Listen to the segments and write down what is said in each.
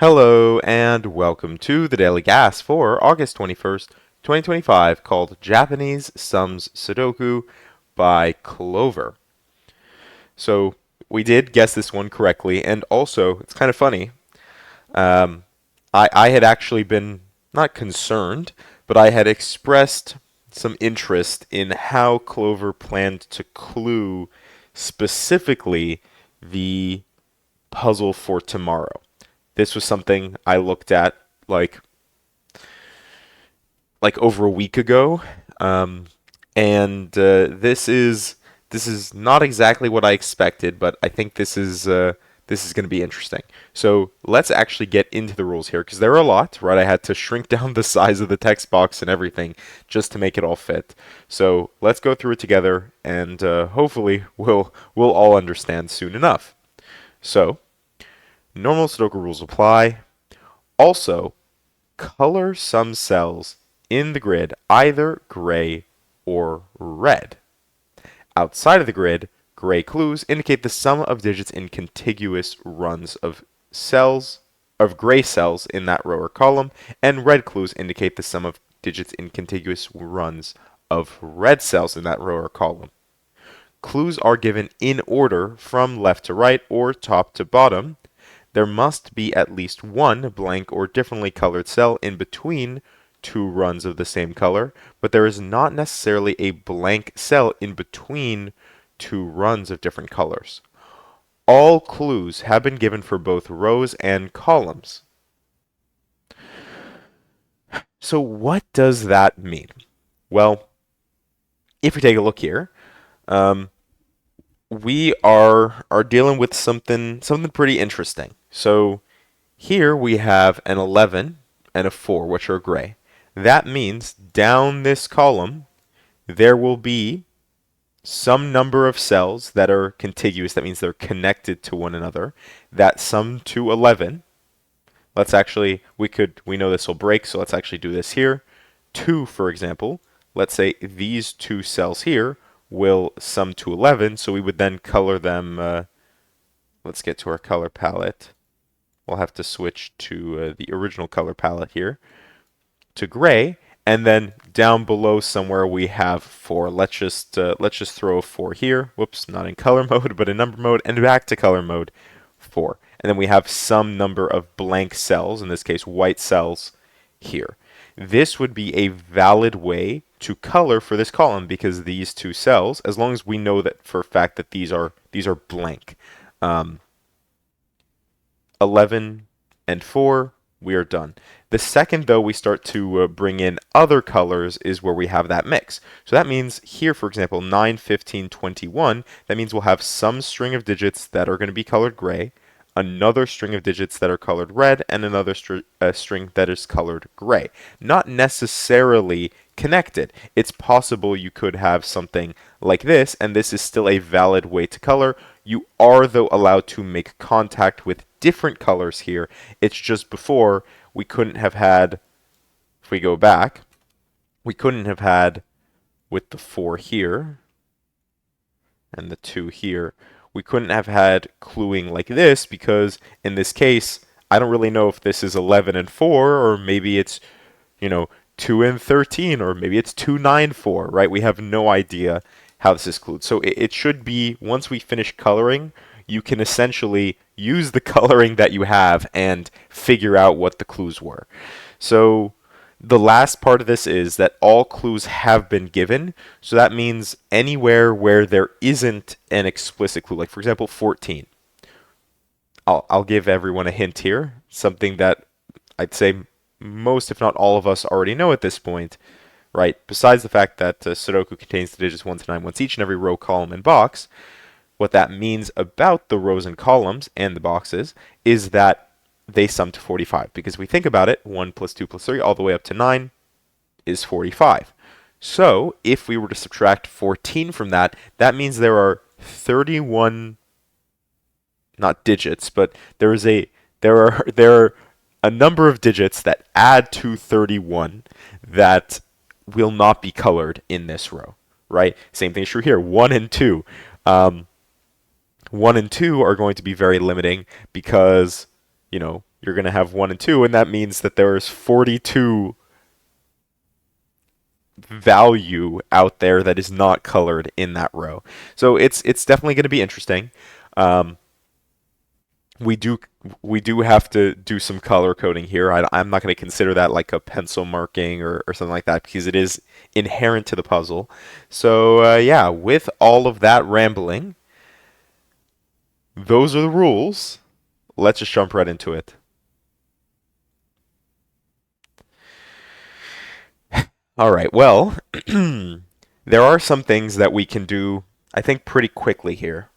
Hello and welcome to the Daily Gas for August 21st, 2025, called Japanese Sums Sudoku by Clover. So we did guess this one correctly, and also it's kind of funny. Um, I had actually been not concerned, but I had expressed some interest in how Clover planned to clue specifically the puzzle for tomorrow. This was something I looked at like over a week ago, um, and this is not exactly what I expected, but I think this is going to be interesting. So let's actually get into the rules here because there are a lot, right? I had to shrink down the size of the text box and everything just to make it all fit. So let's go through it together, and hopefully we'll all understand soon enough. So normal Sudoku rules apply. Also, color some cells in the grid either gray or red. Outside of the grid, gray clues indicate the sum of digits in contiguous runs of gray cells in that row or column, and red clues indicate the sum of digits in contiguous runs of red cells in that row or column. Clues are given in order from left to right or top to bottom. There must be at least one blank or differently colored cell in between two runs of the same color, but there is not necessarily a blank cell in between two runs of different colors. All clues have been given for both rows and columns. So what does that mean? Well, if we take a look here, um, we are dealing with something pretty interesting. So here we have an 11 and a 4, which are gray. That means down this column, there will be some number of cells that are contiguous. That means they're connected to one another. That sum to 11. Let's actually, we know this will break, so let's actually do this here. 2, for example, let's say these two cells here will sum to 11, so we would then color them. Let's get to our color palette. We'll have to switch to the original color palette here, to gray, and then down below somewhere we have 4. Let's just throw a 4 here. Whoops, not in color mode, but in number mode, and back to color mode, 4. And then we have some number of blank cells, in this case white cells, here. This would be a valid way to color for this column because these two cells, as long as we know that for a fact that these are blank. 11 and 4, we are done. The second, though, we start to bring in other colors is where we have that mix. So that means here, for example, 9, 15, 21, that means we'll have some string of digits that are going to be colored gray, another string of digits that are colored red, and another string that is colored gray. Not necessarily connected. It's possible you could have something like this, and this is still a valid way to color. You are, though, allowed to make contact with different colors here. It's just before we couldn't have had, if we go back, we couldn't have had with the 4 here and the 2 here, we couldn't have had cluing like this because in this case, I don't really know if this is 11 and 4 or maybe it's, 2 and 13 or maybe it's 2, 9, 4, right? We have no idea how this is clued. So it should be, once we finish coloring, you can essentially use the coloring that you have and figure out what the clues were. So the last part of this is that all clues have been given. So that means anywhere where there isn't an explicit clue, like for example 14. I'll give everyone a hint here, something that I'd say most, if not all of us already know at this point, right? Besides the fact that Sudoku contains the digits 1 to 9 once each in every row, column, and box, what that means about the rows and columns and the boxes is that they sum to 45. Because if we think about it, 1 plus 2 plus 3 all the way up to 9 is 45. So if we were to subtract 14 from that, that means there are 31, not digits, but there are a number of digits that add to 31 that will not be colored in this row, right? Same thing is true here. 1 and 2. 1 and 2 are going to be very limiting because, you're going to have 1 and 2, and that means that there is 42 value out there that is not colored in that row. So it's definitely going to be interesting. Um, we do we do have to do some color coding here. I'm not going to consider that like a pencil marking or something like that because it is inherent to the puzzle. So yeah, with all of that rambling, those are the rules. Let's just jump right into it. All right. Well, there are some things that we can do, I think, pretty quickly here.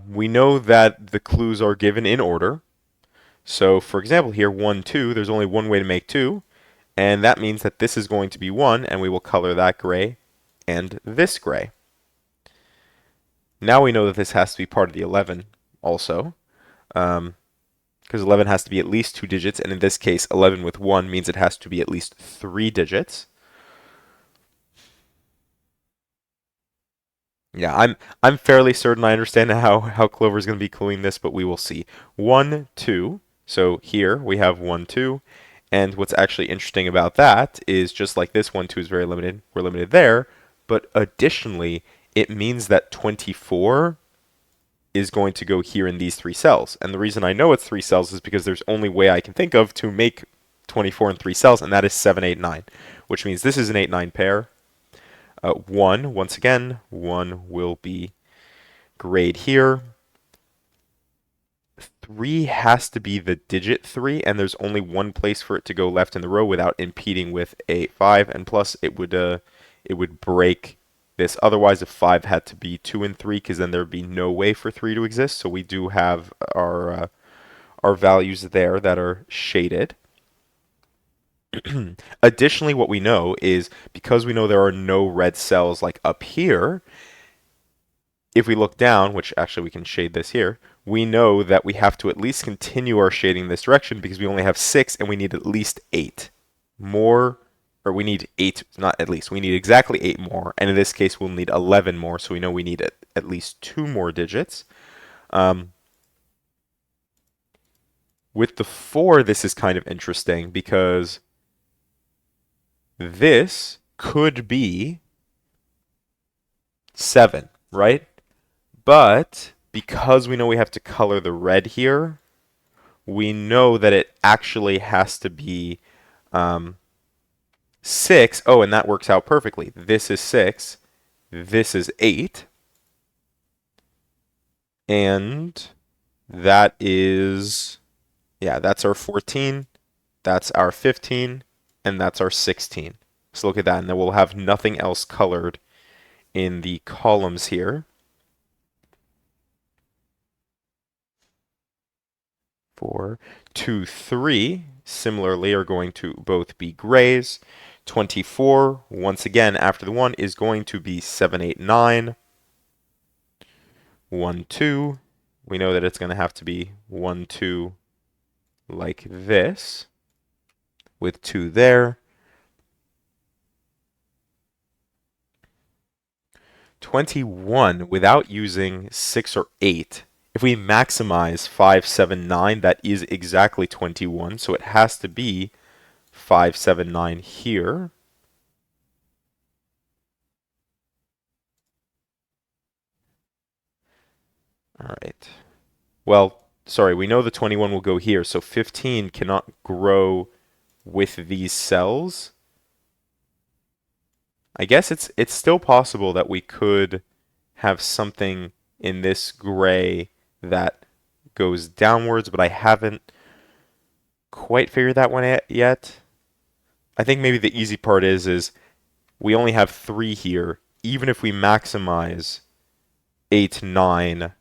We know that the clues are given in order. So, for example, here, 1, 2, there's only one way to make 2, and that means that this is going to be 1, and we will color that gray and this gray. Now we know that this has to be part of the 11 also, because 11 has to be at least 2 digits, and in this case, 11 with 1 means it has to be at least 3 digits. Yeah, I'm fairly certain I understand how Clover is going to be cluing this, but we will see. 1, 2. So here we have 1, 2. And what's actually interesting about that is just like this 1, 2 is very limited, we're limited there. But additionally, it means that 24 is going to go here in these 3 cells. And the reason I know it's 3 cells is because there's only way I can think of to make 24 in 3 cells, and that is 7, 8, 9, which means this is an 8, 9 pair. 1, once again, 1 will be grayed here. 3 has to be the digit 3, and there's only one place for it to go left in the row without impeding with a 5, and plus it would break this. Otherwise, if 5 had to be 2 and 3, because then there would be no way for 3 to exist. So we do have our values there that are shaded. Additionally, what we know is because we know there are no red cells like up here, if we look down, which actually we can shade this here, we know that we have to at least continue our shading in this direction because we only have 6 and we need at least 8 more, or we need 8, not at least, we need exactly 8 more, and in this case we'll need 11 more, so we know we need at least 2 more digits. With the 4, this is kind of interesting because this could be 7, right? But because we know we have to color the red here, we know that it actually has to be 6. Oh, and that works out perfectly. This is 6. This is 8. And that is, yeah, that's our 14. That's our 15. And that's our 16. So look at that. And then we'll have nothing else colored in the columns here. 4, 2, 3, similarly, are going to both be grays. 24, once again, after the 1, is going to be 7, 8, 9. 1, 2. We know that it's going to have to be 1, 2, like this, with 2 there. 21, without using 6 or 8, if we maximize 5, 7, 9, that is exactly 21, so it has to be 5, 7, 9 here. All right. Well, sorry, we know the 21 will go here, so 15 cannot grow with these cells. I guess it's still possible that we could have something in this gray that goes downwards, but I haven't quite figured that one out yet. I think maybe the easy part is we only have 3 here. Even if we maximize 8, 9,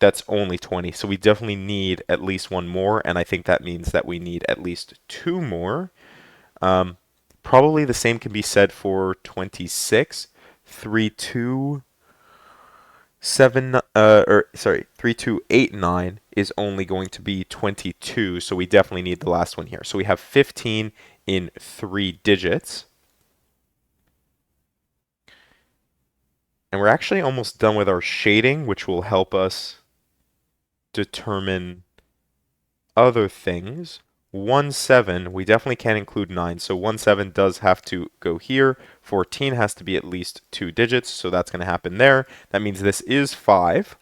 that's only 20. So we definitely need at least 1 more, and I think that means that we need at least 2 more. Probably the same can be said for 26. 3, 2, 7, or sorry, 3, 2, 8, 9 is only going to be 22, so we definitely need the last one here. So we have 15 in 3 digits. And we're actually almost done with our shading, which will help us determine other things. 1, 7, we definitely can't include 9, so 1, 7 does have to go here. 14 has to be at least 2 digits, so that's going to happen there. That means this is 5.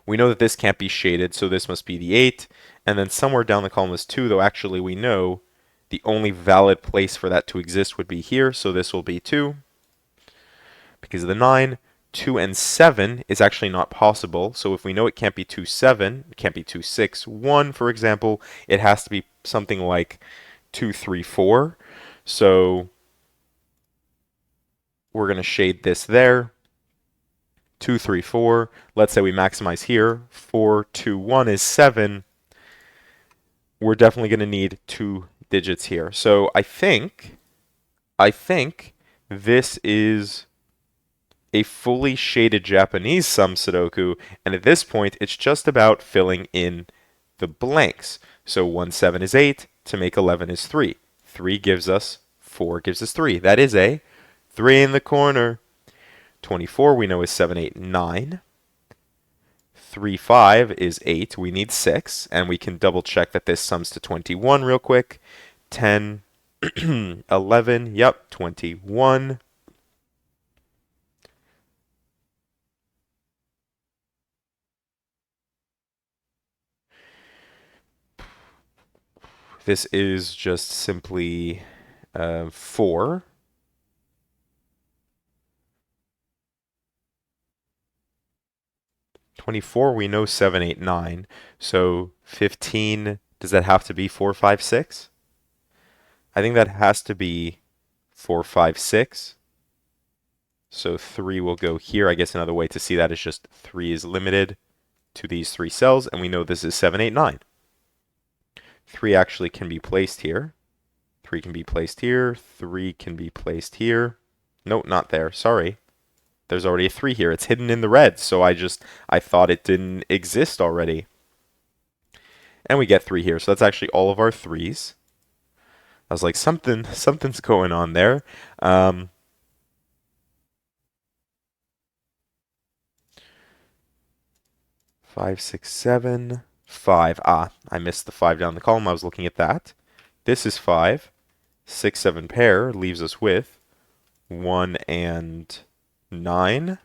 We know that this can't be shaded, so this must be the 8. And then somewhere down the column is 2, though actually we know the only valid place for that to exist would be here, so this will be 2. Because of the 9, 2 and 7 is actually not possible. So if we know it can't be 2, 7, it can't be 2, 6, 1, for example, it has to be something like 2, 3, 4. So we're going to shade this there. 2, 3, 4. Let's say we maximize here. 4, 2, 1 is 7. We're definitely going to need 2 digits here. So I think this is a fully shaded Japanese sum Sudoku, and at this point, it's just about filling in the blanks. So 1, 7 is 8, to make 11 is 3. 3 gives us 4 gives us 3. That is a 3 in the corner. 24 we know is 7, 8, 9. 3, 5 is 8. We need 6, and we can double check that this sums to 21 real quick. 10, 11, yep, 21. This is just simply 4. 24, we know 7, 8, 9. So 15, does that have to be 4, 5, 6? I think that has to be 4, 5, 6. So 3 will go here. I guess another way to see that is just 3 is limited to these 3 cells, and we know this is 7, 8, 9. 3 actually can be placed here. 3 can be placed here. 3 can be placed here. Nope, not there. Sorry. There's already a 3 here. It's hidden in the red, so I thought it didn't exist already. And we get 3 here, so that's actually all of our 3s. I was like, something's going on there. 5, 6, 7, 5. Ah, I missed the 5 down the column. I was looking at that. This is 5. 6, 7 pair leaves us with 1 and 9.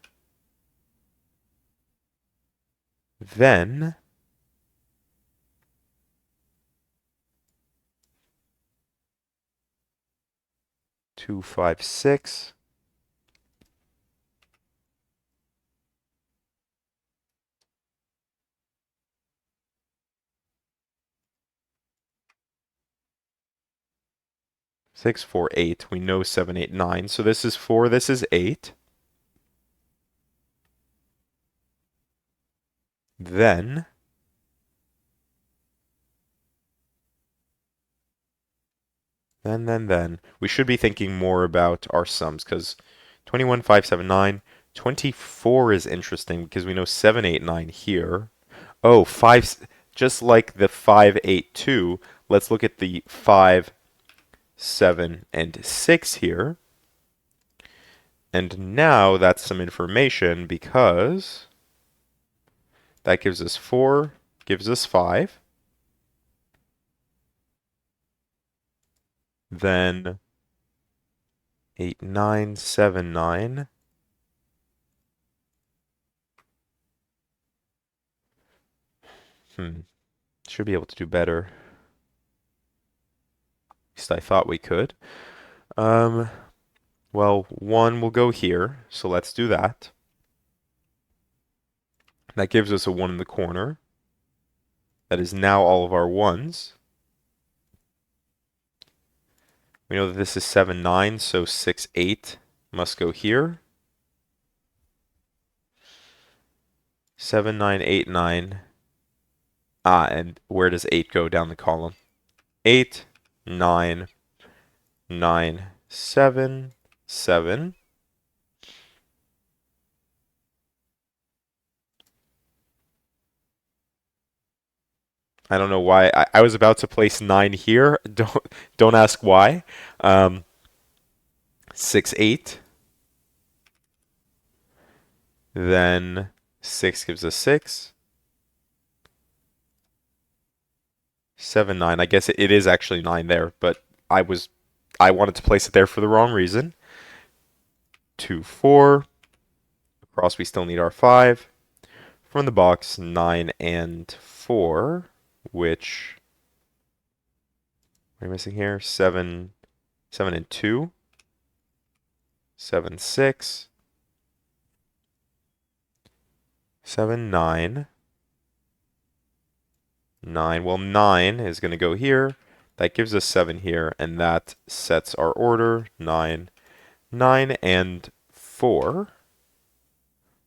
Then 2, 5, 6. Six, 4, 8. We know 7, 8, 9. So this is 4, this is 8. Then we should be thinking more about our sums, because 21, 5, 7, 9. 24 is interesting because we know 7, 8, 9 here. Oh, 5, just like the 5, 8, 2, let's look at the 5, 7, and 6 here. And now that's some information because that gives us 4, gives us 5. Then 8, 9, 7, 9. Should be able to do better. At least I thought we could. Well, 1 will go here, so let's do that. That gives us a 1 in the corner. That is now all of our 1s. We know that this is 7, 9, so 6, 8 must go here. 7, 9, 8, 9. Ah, and where does 8 go down the column? 8, 9, 9, 7, 7. I don't know why. I was about to place 9 here. Don't ask why. 6, 8. Then 6 gives us 6. 7, 9. I guess it is actually 9 there, but I wanted to place it there for the wrong reason. 2, 4. Across we still need our 5. From the box, 9 and 4, which what are we missing here? 7, 7 and 2. 7, 6. 7, 9. 9. Well, 9 is going to go here. That gives us 7 here, and that sets our order. 9, 9, and 4.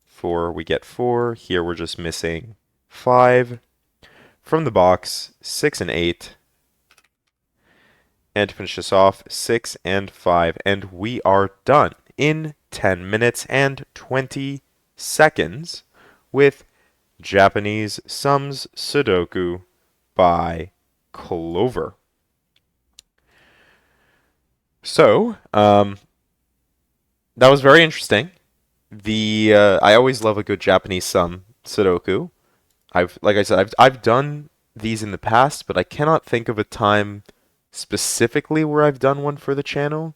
4, we get 4. Here we're just missing 5. From the box, 6 and 8. And to finish this off, 6 and 5. And we are done in 10 minutes and 20 seconds with Japanese Sums Sudoku by Clover. So, that was very interesting. I always love a good Japanese sum Sudoku. Like I said, I've done these in the past, but I cannot think of a time specifically where I've done one for the channel.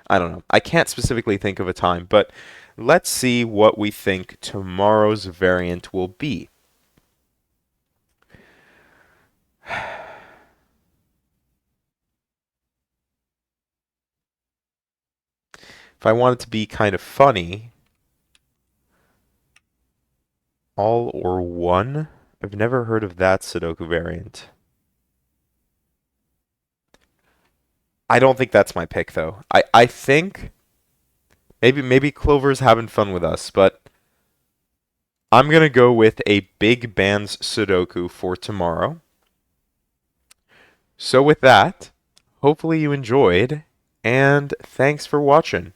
I don't know. I can't specifically think of a time, but let's see what we think tomorrow's variant will be. If I want it to be kind of funny, all or one? I've never heard of that Sudoku variant. I don't think that's my pick though. I think maybe Clover's having fun with us, but I'm gonna go with a big bands Sudoku for tomorrow. So with that, hopefully you enjoyed, and thanks for watching.